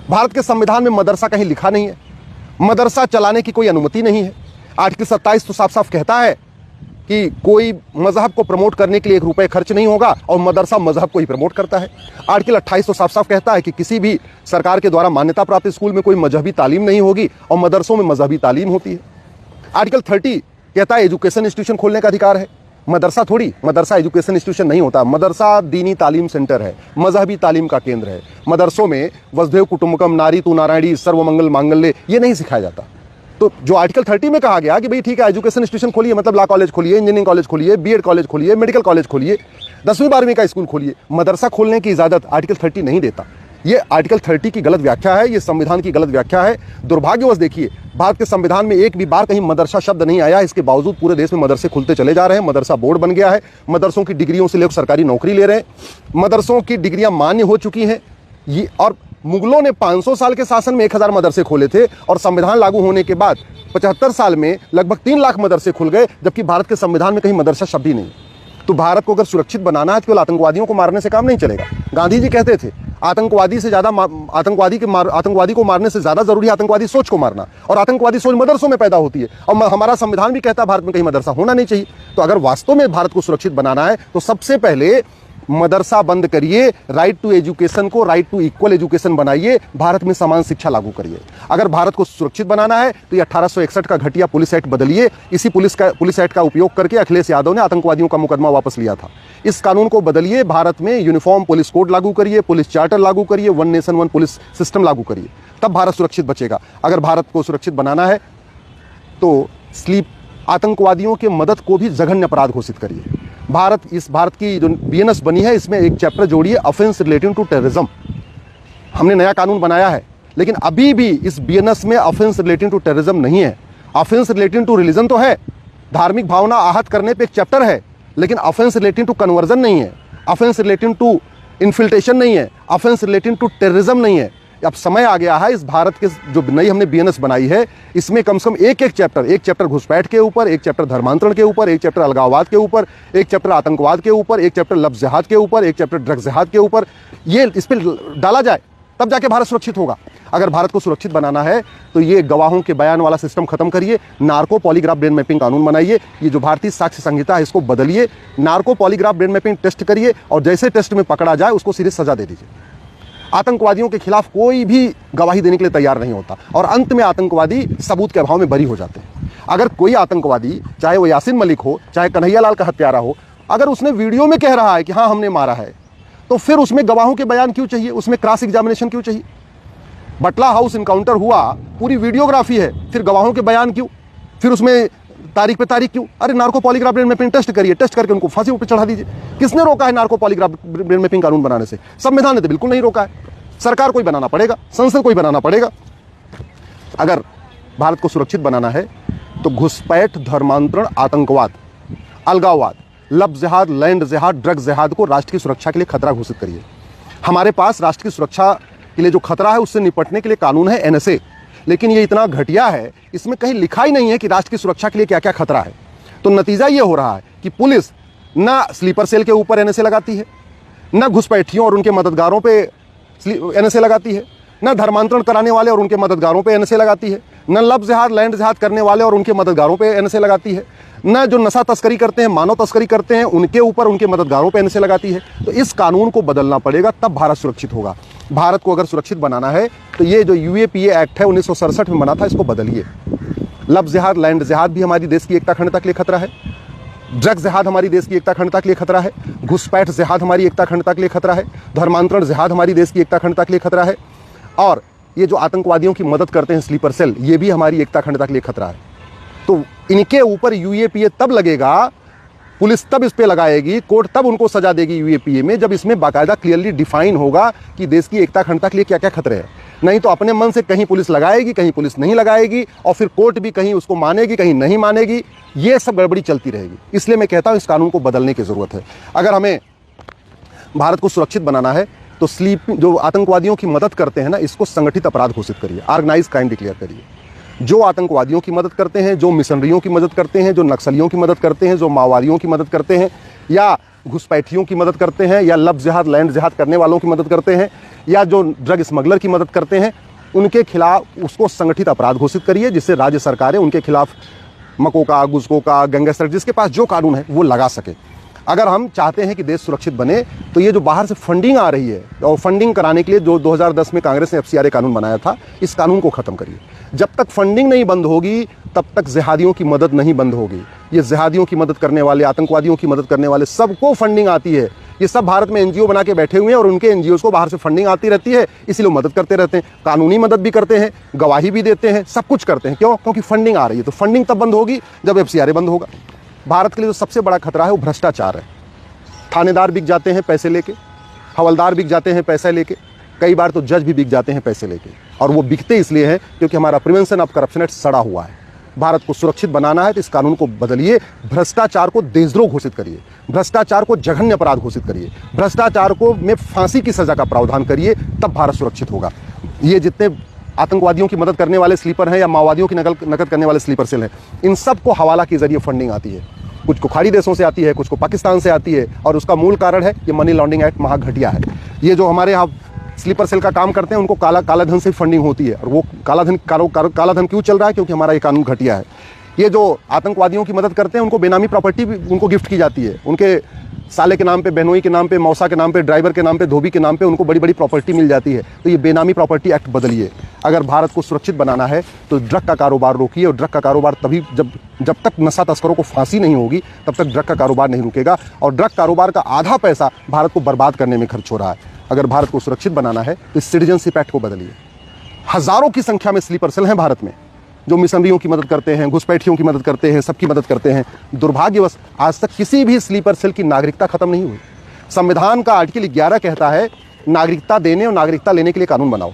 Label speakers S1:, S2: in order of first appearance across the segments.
S1: भारत के संविधान में मदरसा कहीं लिखा नहीं है, मदरसा चलाने की कोई अनुमति नहीं है। आर्टिकल 27 तो साफ साफ कहता है कि कोई मजहब को प्रमोट करने के लिए 1 रुपये खर्च नहीं होगा और मदरसा मजहब को ही प्रमोट करता है। आर्टिकल 28 तो साफ साफ कहता है कि किसी भी सरकार के द्वारा मान्यता प्राप्त स्कूल में कोई मजहबी तालीम नहीं होगी और मदरसों में मजहबी तालीम होती है। आर्टिकल 30 कहता है एजुकेशन इंस्टीट्यूशन खोलने का अधिकार है। मदरसा थोड़ी, मदरसा एजुकेशन इंस्टीट्यूशन नहीं होता, मदरसा दीनी तालीम सेंटर है, मजहबी तालीम का केंद्र है। मदरसों में वसुधैव कुटुंबकम, नारी तू नारायणी, सर्वमंगल मांगल्य, ये नहीं सिखाया जाता। तो जो आर्टिकल 30 में कहा गया कि भाई ठीक है एजुकेशन इंस्टीट्यूशन खोलिए, मतलब लॉ कॉलेज खोलिए, इंजीनियरिंग कॉलेज खोलिए, बीएड कॉलेज खोलिए, मेडिकल कॉलेज खोलिए, 10वीं 12वीं का स्कूल खोलिए, मदरसा खोलने की इजाजत आर्टिकल 30 नहीं देता। ये आर्टिकल 30 की गलत व्याख्या है, ये संविधान की गलत व्याख्या है। दुर्भाग्यवश देखिए भारत के संविधान में एक भी बार कहीं मदरसा शब्द नहीं आया, इसके बावजूद पूरे देश में मदरसे खुलते चले जा रहे हैं। मदरसा बोर्ड बन गया है, मदरसों की डिग्रियों से लोग सरकारी नौकरी ले रहे हैं, मदरसों की डिग्रियां मान्य हो चुकी हैं। ये और मुगलों ने 500 साल के शासन में 1000 मदरसे खोले थे और संविधान लागू होने के बाद 75 साल में लगभग 3 लाख मदरसे खुल गए, जबकि भारत के संविधान में कहीं मदरसा शब्द ही नहीं। तो भारत को अगर सुरक्षित बनाना है तो केवल आतंकवादियों को मारने से काम नहीं चलेगा। गांधी जी कहते थे आतंकवादी से ज्यादा आतंकवादी को मारने से ज्यादा जरूरी है आतंकवादी सोच को मारना, और आतंकवादी सोच मदरसों में पैदा होती है। और हमारा संविधान भी कहता है भारत में कहीं मदरसा होना नहीं चाहिए। तो अगर वास्तव में भारत को सुरक्षित बनाना है तो सबसे पहले मदरसा बंद करिए, राइट टू एजुकेशन को राइट टू इक्वल एजुकेशन बनाइए, भारत में समान शिक्षा लागू करिए। अगर भारत को सुरक्षित बनाना है तो ये 1861 का घटिया पुलिस एक्ट बदलिए। इसी पुलिस एक्ट का उपयोग करके अखिलेश यादव ने आतंकवादियों का मुकदमा वापस लिया था। इस कानून को बदलिए, भारत में यूनिफॉर्म पुलिस कोड लागू करिए, पुलिस चार्टर लागू करिए, 1 नेशन 1 पुलिस सिस्टम लागू करिए, तब भारत सुरक्षित बचेगा। अगर भारत को सुरक्षित बनाना है तो आतंकवादियों के मदद को भी जघन्य अपराध घोषित करिए। भारत की जो बीएनएस बनी है इसमें एक चैप्टर जोड़िए ऑफेंस रिलेटिंग टू टेररिज्म। हमने नया कानून बनाया है लेकिन अभी भी इस बीएनएस में ऑफेंस रिलेटिंग टू टेररिज्म नहीं है। ऑफेंस रिलेटिंग टू रिलीजन तो है, धार्मिक भावना आहत करने पे एक चैप्टर है, लेकिन ऑफेंस रिलेटिंग टू कन्वर्जन नहीं है, ऑफेंस रिलेटिंग टू इन्फिल्ट्रेशन नहीं है, ऑफेंस रिलेटिंग टू टेररिज्म नहीं है। अब समय आ गया है इस भारत के जो नई हमने बीएनएस बनाई है इसमें कम से कम एक चैप्टर घुसपैठ के ऊपर, एक चैप्टर धर्मांतरण के ऊपर, एक चैप्टर अलगाववाद के ऊपर, एक चैप्टर आतंकवाद के ऊपर, एक चैप्टर लफ्ज़ जिहाद के ऊपर, एक चैप्टर ड्रग्स जिहाद के ऊपर, ये इस पर डाला जाए, तब जाके भारत सुरक्षित होगा। अगर भारत को सुरक्षित बनाना है तो ये गवाहों के बयान वाला सिस्टम खत्म करिए, नार्को पॉलीग्राफ ब्रेन मैपिंग कानून बनाइए, ये जो भारतीय साक्ष्य संहिता है इसको बदलिए, narco polygraph brain mapping test करिए और जैसे टेस्ट में पकड़ा जाए उसको सीधे सजा दे दीजिए। आतंकवादियों के खिलाफ कोई भी गवाही देने के लिए तैयार नहीं होता और अंत में आतंकवादी सबूत के अभाव में बरी हो जाते हैं। अगर कोई आतंकवादी, चाहे वो यासीन मलिक हो, चाहे कन्हैया लाल का हत्यारा हो, अगर उसने वीडियो में कह रहा है कि हाँ हमने मारा है, तो फिर उसमें गवाहों के बयान क्यों चाहिए, उसमें क्रॉस एग्जामिनेशन क्यों चाहिए? बटला हाउस इनकाउंटर हुआ, पूरी वीडियोग्राफी है, फिर गवाहों के बयान क्यों, फिर उसमें तारीख पे तारीख क्यों? अरे narco polygraph brain mapping test करिए, टेस्ट करके उनको फांसी पर चढ़ा दीजिए। किसने रोका है नार्को पॉलीग्राफ ब्रेन मैपिंग कानून बनाने से? संविधान ने तो बिल्कुल नहीं रोका है। सरकार को ही बनाना पड़ेगा, संसद को ही बनाना पड़ेगा। अगर भारत को सुरक्षित बनाना है तो घुसपैठ, धर्मांतरण, आतंकवाद, अलगाववाद, लफ्ज़ जिहाद, लैंड जिहाद, ड्रग्स जिहाद को राष्ट्र की सुरक्षा के लिए खतरा घोषित करिए। हमारे पास राष्ट्र की सुरक्षा के लिए जो खतरा है उससे निपटने के लिए कानून है एनएसए, लेकिन ये इतना घटिया है, इसमें कहीं लिखा ही नहीं है कि राष्ट्र की सुरक्षा के लिए क्या क्या खतरा है। तो नतीजा ये हो रहा है कि पुलिस ना स्लीपर सेल के ऊपर एनएसए लगाती है, ना घुसपैठियों और उनके मददगारों पे एनएसए लगाती है, न धर्मांतरण कराने वाले और उनके मददगारों पे एनएसए लगाती है, न लफ्ज़ जिहाद, लैंड जिहाद करने वाले और उनके मददगारों पे एनएसए लगाती है, न जो नशा तस्करी करते हैं, मानव तस्करी करते हैं, उनके ऊपर उनके मददगारों पे एनएसए लगाती है। तो इस कानून को बदलना पड़ेगा, तब भारत सुरक्षित होगा। भारत को अगर सुरक्षित बनाना है तो ये जो यूएपीए एक्ट है 1967 में बना था, इसको बदलिए। लफ्ज़ जिहाद, लैंड जिहाद भी हमारी देश की एकता अखंडता के लिए खतरा है, ड्रग्स जिहाद हमारी देश की एकता अखंडता के लिए खतरा है, घुसपैठ जिहाद हमारी एकता अखंडता के लिए खतरा है, धर्मांतरण जिहाद हमारी देश की एकता अखंडता के लिए खतरा है, और ये जो आतंकवादियों की मदद करते हैं स्लीपर सेल, ये भी हमारी एकता अखंडता के लिए खतरा है। तो इनके ऊपर यूएपीए तब लगेगा, पुलिस तब इस पे लगाएगी, कोर्ट तब उनको सजा देगी यूएपीए में, जब इसमें बाकायदा क्लियरली डिफाइन होगा कि देश की एकता अखंडता के लिए क्या क्या खतरे हैं। नहीं तो अपने मन से कहीं पुलिस लगाएगी, कहीं पुलिस नहीं लगाएगी, और फिर कोर्ट भी कहीं उसको मानेगी, कहीं नहीं मानेगी, ये सब गड़बड़ी चलती रहेगी। इसलिए मैं कहता हूँ इस कानून को बदलने की ज़रूरत है। अगर हमें भारत को सुरक्षित बनाना है तो जो आतंकवादियों की मदद करते हैं ना, इसको संगठित अपराध घोषित करिए, ऑर्गेनाइज क्राइम डिक्लेयर करिए। जो आतंकवादियों की मदद करते हैं, जो मिशनरियों की मदद करते हैं, जो नक्सलियों की मदद करते हैं, जो माओवादियों की मदद करते हैं, या घुसपैठियों की मदद करते हैं, या लव जिहाद लैंड जिहाद करने वालों की मदद करते हैं, या जो ड्रग स्मगलर की मदद करते हैं, उनके खिलाफ उसको संगठित अपराध घोषित करिए, जिससे राज्य सरकारें उनके खिलाफ मकोका, गुस्कोका, गैंगस्टर, जिसके पास जो कानून है वो लगा सके। अगर हम चाहते हैं कि देश सुरक्षित बने तो ये जो बाहर से फंडिंग आ रही है, और फंडिंग कराने के लिए जो 2010 में कांग्रेस ने FCRA कानून बनाया था, इस कानून को खत्म करिए। जब तक फंडिंग नहीं बंद होगी तब तक जिहादियों की मदद नहीं बंद होगी। ये जिहादियों की मदद करने वाले, आतंकवादियों की मदद करने वाले, सबको फंडिंग आती है। ये सब भारत में NGO बना के बैठे हुए हैं और उनके NGOs को बाहर से फंडिंग आती रहती है, इसीलिए मदद करते रहते हैं। कानूनी मदद भी करते हैं, गवाही भी देते हैं, सब कुछ करते हैं। क्यों? क्योंकि फंडिंग आ रही है। तो फंडिंग तब बंद होगी जब FCRA बंद होगा। भारत के लिए जो सबसे बड़ा खतरा है वो भ्रष्टाचार है। थानेदार बिक जाते हैं पैसे लेके, हवलदार बिक जाते हैं पैसे लेके, कई बार तो जज भी बिक जाते हैं पैसे लेके। और वो बिकते इसलिए हैं क्योंकि हमारा प्रिवेंशन ऑफ करप्शन एक्ट सड़ा हुआ है। भारत को सुरक्षित बनाना है तो इस कानून को बदलिए, भ्रष्टाचार को देशद्रोह घोषित करिए, भ्रष्टाचार को जघन्य अपराध घोषित करिए, भ्रष्टाचार को में फांसी की सजा का प्रावधान करिए, तब भारत सुरक्षित होगा। ये जितने आतंकवादियों की मदद करने वाले स्लीपर हैं या माओवादियों की नकद करने वाले स्लीपर सेल हैं, इन सबको हवाला के जरिए फंडिंग आती है। कुछ को खाड़ी देशों से आती है, कुछ को पाकिस्तान से आती है, और उसका मूल कारण है ये मनी लॉन्ड्रिंग एक्ट महाघटिया है। ये जो हमारे यहाँ स्लीपर सेल का काम करते हैं उनको काला धन से फंडिंग होती है, और वो काला धन क्यों चल रहा है? क्योंकि हमारा ये कानून घटिया है। ये जो आतंकवादियों की मदद करते हैं उनको बेनामी प्रॉपर्टी भी उनको गिफ्ट की जाती है, उनके साले के नाम पे, बहनोई के नाम पे, मौसा के नाम पे, ड्राइवर के नाम पे, धोबी के नाम पे उनको बड़ी बड़ी प्रॉपर्टी मिल जाती है। तो ये बेनामी प्रॉपर्टी एक्ट बदलिए। अगर भारत को सुरक्षित बनाना है तो ड्रग का कारोबार रोकिए, और ड्रग का कारोबार तभी जब तक नशा तस्करों को फांसी नहीं होगी तब तक ड्रग का कारोबार नहीं रुकेगा। और ड्रग कारोबार का आधा पैसा भारत को बर्बाद करने में खर्च हो रहा है। अगर भारत को सुरक्षित बनाना है तो इस सिटीजनशिप एक्ट को बदलिए। हजारों की संख्या में स्लीपर सेल हैं भारत में जो मिशनरियों की मदद करते हैं, घुसपैठियों की मदद करते हैं, सबकी मदद करते हैं। दुर्भाग्यवश आज तक किसी भी स्लीपर सेल की नागरिकता खत्म नहीं हुई। संविधान का आर्टिकल 11 कहता है नागरिकता देने और नागरिकता लेने के लिए कानून बनाओ,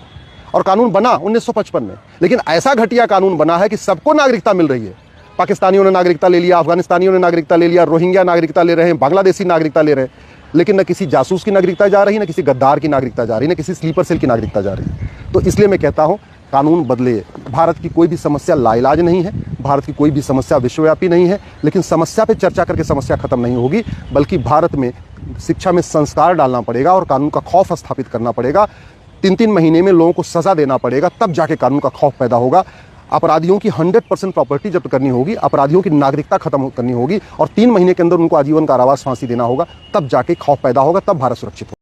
S1: और कानून बना 1955 में, लेकिन ऐसा घटिया कानून बना है कि सबको नागरिकता मिल रही है। पाकिस्तानियों ने नागरिकता ले लिया, अफगानिस्तानियों ने नागरिकता ले लिया, रोहिंग्या नागरिकता ले रहे हैं, बांग्लादेशी नागरिकता ले रहे हैं, लेकिन न किसी जासूस की नागरिकता जा रही, न किसी गद्दार की नागरिकता जा रही, न किसी स्लीपर सेल की नागरिकता जा रही। तो इसलिए मैं कहता हूँ कानून बदले। भारत की कोई भी समस्या लाइलाज नहीं है, भारत की कोई भी समस्या विश्वव्यापी नहीं है, लेकिन समस्या पे चर्चा करके समस्या खत्म नहीं होगी, बल्कि भारत में शिक्षा में संस्कार डालना पड़ेगा और कानून का खौफ स्थापित करना पड़ेगा। 3-3 महीने में लोगों को सजा देना पड़ेगा, तब जाके कानून का खौफ पैदा होगा। अपराधियों की 100% प्रॉपर्टी जब्त करनी होगी, अपराधियों की नागरिकता खत्म करनी होगी, और 3 महीने के अंदर उनको आजीवन कारावास फांसी देना होगा, तब जाके खौफ पैदा होगा, तब भारत सुरक्षित होगा।